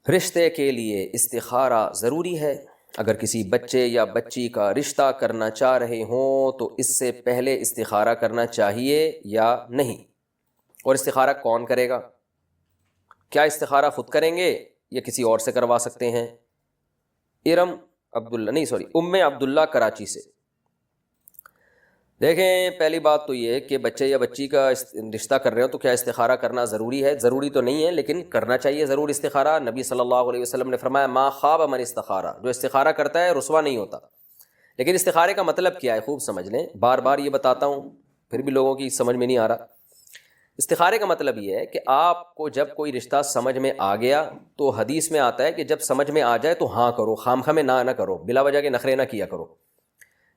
رشتے کے لیے استخارہ ضروری ہے۔ اگر کسی بچے یا بچی کا رشتہ کرنا چاہ رہے ہوں تو اس سے پہلے استخارہ کرنا چاہیے یا نہیں؟ اور استخارہ کون کرے گا؟ کیا استخارہ خود کریں گے یا کسی اور سے کروا سکتے ہیں؟ ام عبداللہ کراچی سے۔ دیکھیں، پہلی بات تو یہ کہ بچے یا بچی کا رشتہ کر رہے ہو تو کیا استخارہ کرنا ضروری ہے؟ ضروری تو نہیں ہے، لیکن کرنا چاہیے ضرور استخارہ۔ نبی صلی اللہ علیہ وسلم نے فرمایا ما خاب من استخارہ، جو استخارہ کرتا ہے رسوا نہیں ہوتا۔ لیکن استخارے کا مطلب کیا ہے خوب سمجھ لیں، بار بار یہ بتاتا ہوں پھر بھی لوگوں کی سمجھ میں نہیں آ رہا۔ استخارے کا مطلب یہ ہے کہ آپ کو جب کوئی رشتہ سمجھ میں آ گیا تو حدیث میں آتا ہے کہ جب سمجھ میں آ جائے تو ہاں کرو، خامخواہ میں نہ کرو، بلا وجہ کے نخرے نہ کیا کرو۔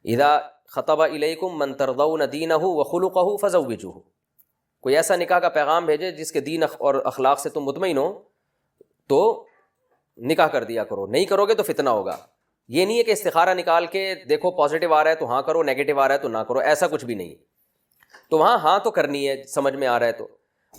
اذا خطب الیکم من ترضون دینہ وخلقہ فزوجوہ، کوئی ایسا نکاح کا پیغام بھیجے جس کے دین اور اخلاق سے تم مطمئن ہو تو نکاح کر دیا کرو، نہیں کرو گے تو فتنہ ہوگا۔ یہ نہیں ہے کہ استخارہ نکال کے دیکھو پازیٹیو آ رہا ہے تو ہاں کرو، نیگیٹو آ رہا ہے تو نہ کرو، ایسا کچھ بھی نہیں۔ تو وہاں ہاں تو کرنی ہے سمجھ میں آ رہا ہے تو،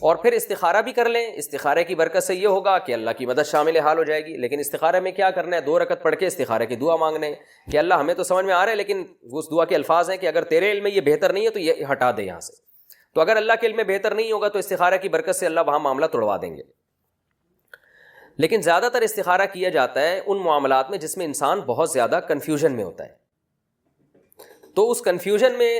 اور پھر استخارہ بھی کر لیں۔ استخارے کی برکت سے یہ ہوگا کہ اللہ کی مدد شامل حال ہو جائے گی۔ لیکن استخارے میں کیا کرنا ہے؟ 2 رکعت پڑھ کے استخارے کی دعا مانگنا ہے کہ اللہ ہمیں تو سمجھ میں آ رہا ہے، لیکن اس دعا کے الفاظ ہیں کہ اگر تیرے علم میں یہ بہتر نہیں ہے تو یہ ہٹا دے یہاں سے۔ تو اگر اللہ کے علم میں بہتر نہیں ہوگا تو استخارہ کی برکت سے اللہ وہاں معاملہ توڑوا دیں گے۔ لیکن زیادہ تر استخارہ کیا جاتا ہے ان معاملات میں جس میں انسان بہت زیادہ کنفیوژن میں ہوتا ہے، تو اس کنفیوژن میں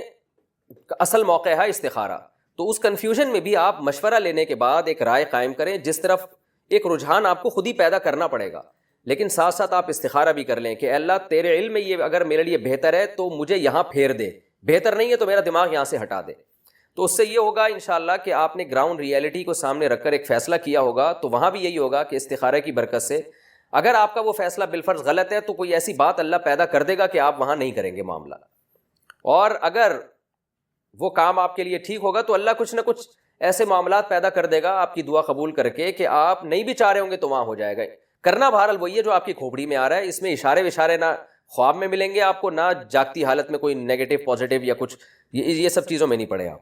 اصل موقع ہے استخارہ۔ تو اس کنفیوژن میں بھی آپ مشورہ لینے کے بعد ایک رائے قائم کریں، جس طرف ایک رجحان آپ کو خود ہی پیدا کرنا پڑے گا، لیکن ساتھ ساتھ آپ استخارہ بھی کر لیں کہ اللہ تیرے علم میں یہ اگر میرے لیے بہتر ہے تو مجھے یہاں پھیر دے، بہتر نہیں ہے تو میرا دماغ یہاں سے ہٹا دے۔ تو اس سے یہ ہوگا انشاءاللہ کہ آپ نے گراؤنڈ ریئلٹی کو سامنے رکھ کر ایک فیصلہ کیا ہوگا، تو وہاں بھی یہی ہوگا کہ استخارہ کی برکت سے اگر آپ کا وہ فیصلہ بالفرض غلط ہے تو کوئی ایسی بات اللہ پیدا کر دے گا کہ آپ وہاں نہیں کریں گے معاملہ، اور اگر وہ کام آپ کے لیے ٹھیک ہوگا تو اللہ کچھ نہ کچھ ایسے معاملات پیدا کر دے گا آپ کی دعا قبول کر کے کہ آپ نہیں بھی چاہ رہے ہوں گے تو وہاں ہو جائے گا۔ کرنا بہرحال وہی ہے جو آپ کی کھوپڑی میں آ رہا ہے، اس میں اشارے وشارے نہ خواب میں ملیں گے آپ کو، نہ جاگتی حالت میں کوئی نیگیٹو پازیٹیو یا کچھ، یہ سب چیزوں میں نہیں پڑے آپ،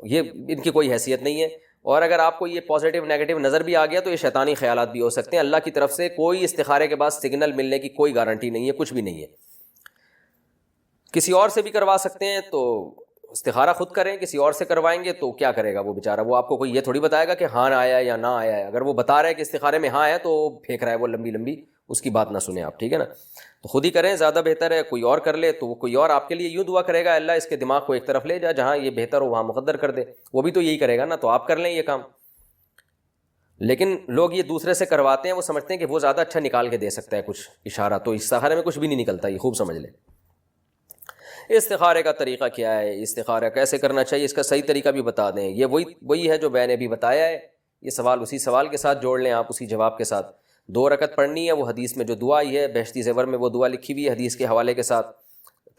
یہ ان کی کوئی حیثیت نہیں ہے۔ اور اگر آپ کو یہ پازیٹیو نیگیٹو نظر بھی آ گیا تو یہ شیطانی خیالات بھی ہو سکتے ہیں۔ اللہ کی طرف سے کوئی استخارے کے بعد سگنل ملنے کی کوئی گارنٹی نہیں ہے، کچھ بھی نہیں ہے۔ کسی اور سے بھی کروا سکتے ہیں تو استخارہ خود کریں، کسی اور سے کروائیں گے تو کیا کرے گا وہ بیچارہ؟ وہ آپ کو کوئی یہ تھوڑی بتائے گا کہ ہاں آیا ہے یا نہ آیا ہے۔ اگر وہ بتا رہا ہے کہ استخارے میں ہاں ہے تو پھینک رہا ہے وہ لمبی لمبی، اس کی بات نہ سنیں آپ، ٹھیک ہے نا؟ تو خود ہی کریں، زیادہ بہتر ہے۔ کوئی اور کر لے تو وہ کوئی اور آپ کے لیے یوں دعا کرے گا اللہ اس کے دماغ کو ایک طرف لے جا، جہاں یہ بہتر ہو وہاں مقدر کر دے، وہ بھی تو یہی کرے گا نا، تو آپ کر لیں یہ کام۔ لیکن لوگ یہ دوسرے سے کرواتے ہیں، وہ سمجھتے ہیں کہ وہ زیادہ اچھا نکال کے دے سکتا ہے کچھ اشارہ، تو استخارے میں کچھ بھی نہیں نکلتا، یہ خوب سمجھ لیں۔ استخارے کا طریقہ کیا ہے، استخارہ کیسے کرنا چاہیے، اس کا صحیح طریقہ بھی بتا دیں۔ یہ وہی ہے جو میں نے بھی بتایا ہے، یہ سوال اسی سوال کے ساتھ جوڑ لیں آپ، اسی جواب کے ساتھ۔ 2 رکعت پڑھنی ہے، وہ حدیث میں جو دعا آئی ہے بہشتی زیور میں وہ دعا لکھی ہوئی ہے حدیث کے حوالے کے ساتھ۔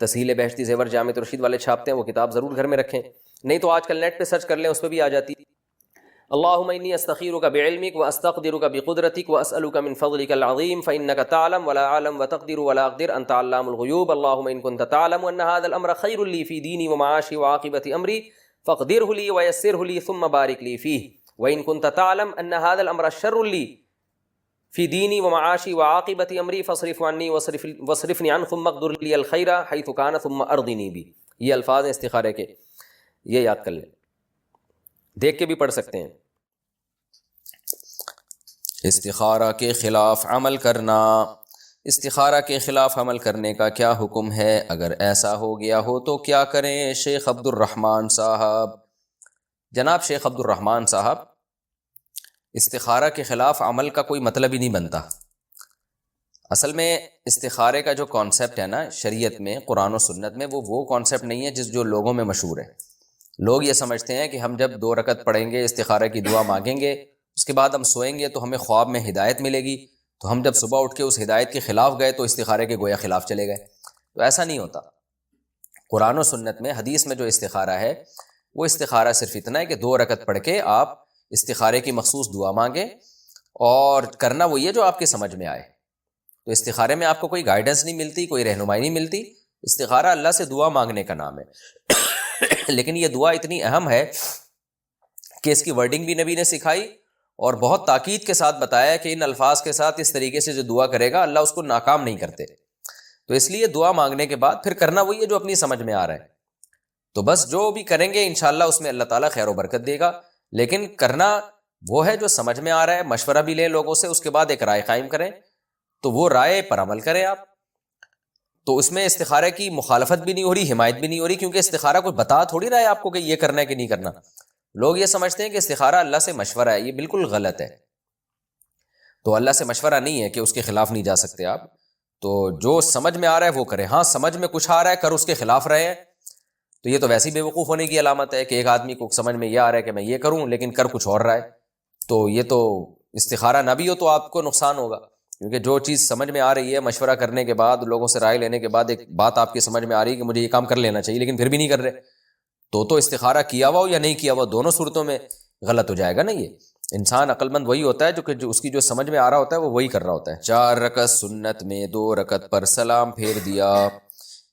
تسہیل بہشتی زیور جامع رشید والے چھاپتے ہیں، وہ کتاب ضرور گھر میں رکھیں، نہیں تو آج کل نیٹ پہ سرچ کر لیں، اس پہ بھی آ جاتی۔ اللہم انی استخیرک بعلمک واستقدرک بقدرتک واسألک من فضلک العظیم فإنک تعلم ولا اعلم وتقدر ولا اقدر انت علام الغیوب اللہم ان کنت تعلم ان هذا الامر خیر لی فی دینی ومعاشی وعاقبت امری فاقدره لی ویسره لی ثم بارک لی فیہ وان کنت تعلم ان هذا الامر شر لی فی دینی ومعاشی وعاقبت امری فاصرف عنی واصرفنی عنہ ثم اقدر لی الخیر حیث کان ثم ارضنی بی۔ یہ الفاظ ہیں استخارے کے، یہ یاد کر لیں، دیکھ کے بھی پڑھ سکتے ہیں۔ استخارہ کے خلاف عمل کرنا، استخارہ کے خلاف عمل کرنے کا کیا حکم ہے؟ اگر ایسا ہو گیا ہو تو کیا کریں؟ شیخ عبد الرحمن صاحب، جناب شیخ عبد الرحمن صاحب، استخارہ کے خلاف عمل کا کوئی مطلب ہی نہیں بنتا۔ اصل میں استخارے کا جو کانسیپٹ ہے نا شریعت میں، قرآن و سنت میں، وہ کانسیپٹ نہیں ہے جو لوگوں میں مشہور ہے۔ لوگ یہ سمجھتے ہیں کہ ہم جب 2 رکعت پڑھیں گے، استخارہ کی دعا مانگیں گے، اس کے بعد ہم سوئیں گے تو ہمیں خواب میں ہدایت ملے گی، تو ہم جب صبح اٹھ کے اس ہدایت کے خلاف گئے تو استخارے کے گویا خلاف چلے گئے۔ تو ایسا نہیں ہوتا۔ قرآن و سنت میں، حدیث میں جو استخارہ ہے، وہ استخارہ صرف اتنا ہے کہ 2 رکعت پڑھ کے آپ استخارے کی مخصوص دعا مانگیں، اور کرنا وہی ہے جو آپ کے سمجھ میں آئے۔ تو استخارے میں آپ کو کوئی گائیڈنس نہیں ملتی، کوئی رہنمائی نہیں ملتی، استخارہ اللہ سے دعا مانگنے کا نام ہے۔ لیکن یہ دعا اتنی اہم ہے کہ اس کی ورڈنگ بھی نبی نے سکھائی، اور بہت تاکید کے ساتھ بتایا کہ ان الفاظ کے ساتھ اس طریقے سے جو دعا کرے گا اللہ اس کو ناکام نہیں کرتے. تو اس لیے دعا مانگنے کے بعد پھر کرنا وہی ہے جو اپنی سمجھ میں آ رہا ہے. تو بس جو بھی کریں گے انشاءاللہ اس میں اللہ تعالیٰ خیر و برکت دے گا. لیکن کرنا وہ ہے جو سمجھ میں آ رہا ہے. مشورہ بھی لیں لوگوں سے, اس کے بعد ایک رائے قائم کریں, تو وہ رائے پر عمل کریں آپ. تو اس میں استخارہ کی مخالفت بھی نہیں ہو رہی, حمایت بھی نہیں ہو رہی, کیونکہ استخارہ کوئی بتا تھوڑی رہا ہے آپ کو کہ یہ کرنا ہے کہ نہیں کرنا. لوگ یہ سمجھتے ہیں کہ استخارہ اللہ سے مشورہ ہے, یہ بالکل غلط ہے. تو اللہ سے مشورہ نہیں ہے کہ اس کے خلاف نہیں جا سکتے آپ. تو جو سمجھ میں آ رہا ہے وہ کریں. ہاں سمجھ میں کچھ آ رہا ہے کر اس کے خلاف رہے ہیں تو یہ تو ویسے ہی بے وقوف ہونے کی علامت ہے کہ ایک آدمی کو سمجھ میں یہ آ رہا ہے کہ میں یہ کروں لیکن کر کچھ اور رہا ہے. تو یہ تو استخارہ نہ بھی ہو تو آپ کو نقصان ہوگا, کیونکہ جو چیز سمجھ میں آ رہی ہے مشورہ کرنے کے بعد, لوگوں سے رائے لینے کے بعد ایک بات آپ کی سمجھ میں آ رہی ہے کہ مجھے یہ کام کر لینا چاہیے لیکن پھر بھی نہیں کر رہے, تو استخارہ کیا ہوا ہو یا نہیں کیا ہوا دونوں صورتوں میں غلط ہو جائے گا نا. یہ انسان عقل مند وہی ہوتا ہے جو اس کی جو سمجھ میں آ رہا ہوتا ہے وہ وہی کر رہا ہوتا ہے. 4 رکعت سنت میں 2 رکعت پر سلام پھیر دیا.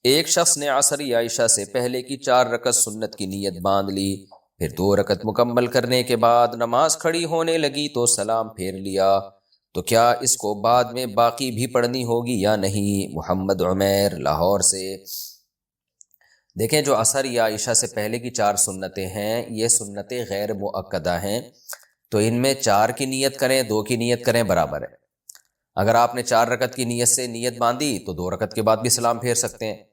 ایک شخص نے عصر یا عشاء سے پہلے کی 4 رکعت سنت کی نیت باندھ لی, پھر 2 رکعت مکمل کرنے کے بعد نماز کھڑی ہونے لگی تو سلام پھیر لیا, تو کیا اس کو بعد میں باقی بھی پڑھنی ہوگی یا نہیں؟ محمد عمیر لاہور سے. دیکھیں جو عصر یا عشاء سے پہلے کی 4 سنتیں ہیں یہ سنتیں غیر مؤکدہ ہیں, تو ان میں 4 کی نیت کریں 2 کی نیت کریں برابر ہے. اگر آپ نے 4 رکعت کی نیت سے نیت باندھی تو 2 رکعت کے بعد بھی سلام پھیر سکتے ہیں.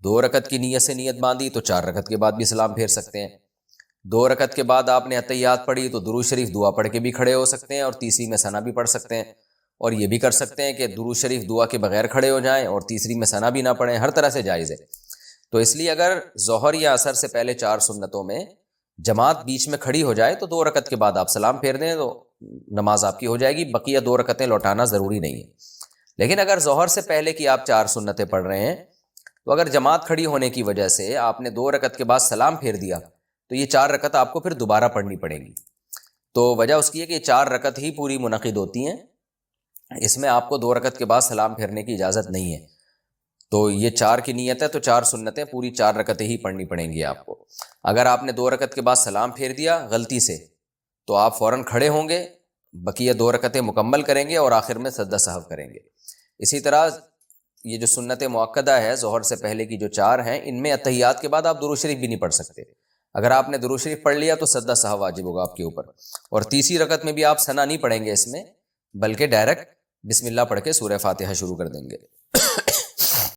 2 رکعت کی نیت سے نیت باندھی تو 4 رکعت کے بعد بھی سلام پھیر سکتے ہیں. 2 رکعت کے بعد آپ نے اتحیات پڑھی تو درود شریف دعا پڑھ کے بھی کھڑے ہو سکتے ہیں اور تیسری میں ثنا بھی پڑھ سکتے ہیں, اور یہ بھی کر سکتے ہیں کہ درود شریف دعا کے بغیر کھڑے ہو جائیں اور تیسری میں ثنا بھی نہ پڑھیں. ہر طرح سے جائز ہے. تو اس لیے اگر ظہر یا عصر سے پہلے 4 سنتوں میں جماعت بیچ میں کھڑی ہو جائے تو 2 رکعت کے بعد آپ سلام پھیر دیں تو نماز آپ کی ہو جائے گی. بقیہ 2 رکعتیں لوٹانا ضروری نہیں ہے. لیکن اگر ظہر سے پہلے کی آپ 4 سنتیں پڑھ رہے ہیں تو اگر جماعت کھڑی ہونے کی وجہ سے آپ نے 2 رکعت کے بعد سلام پھیر دیا تو یہ 4 رکعت آپ کو پھر دوبارہ پڑھنی پڑے گی. تو وجہ اس کی ہے کہ 4 رکعت ہی پوری منعقد ہوتی ہیں, اس میں آپ کو 2 رکعت کے بعد سلام پھیرنے کی اجازت نہیں ہے. تو یہ 4 کی نیت ہے تو 4 سنتیں پوری 4 رکعتیں ہی پڑھنی پڑیں گی آپ کو. اگر آپ نے 2 رکعت کے بعد سلام پھیر دیا غلطی سے تو آپ فوراً کھڑے ہوں گے, بقیہ 2 رکعتیں مکمل کریں گے اور آخر میں سجدہ سہو کریں گے. اسی طرح یہ جو سنت مؤکدہ ہے ظہر سے پہلے کی جو 4 ہیں ان میں اتحیات کے بعد آپ درود شریف بھی نہیں پڑھ سکتے. اگر آپ نے درود شریف پڑھ لیا تو سجدہ سہو واجب ہوگا آپ کے اوپر, اور تیسری رکعت میں بھی آپ ثنا نہیں پڑھیں گے اس میں, بلکہ ڈائریکٹ بسم اللہ پڑھ کے سورہ فاتحہ شروع کر دیں گے.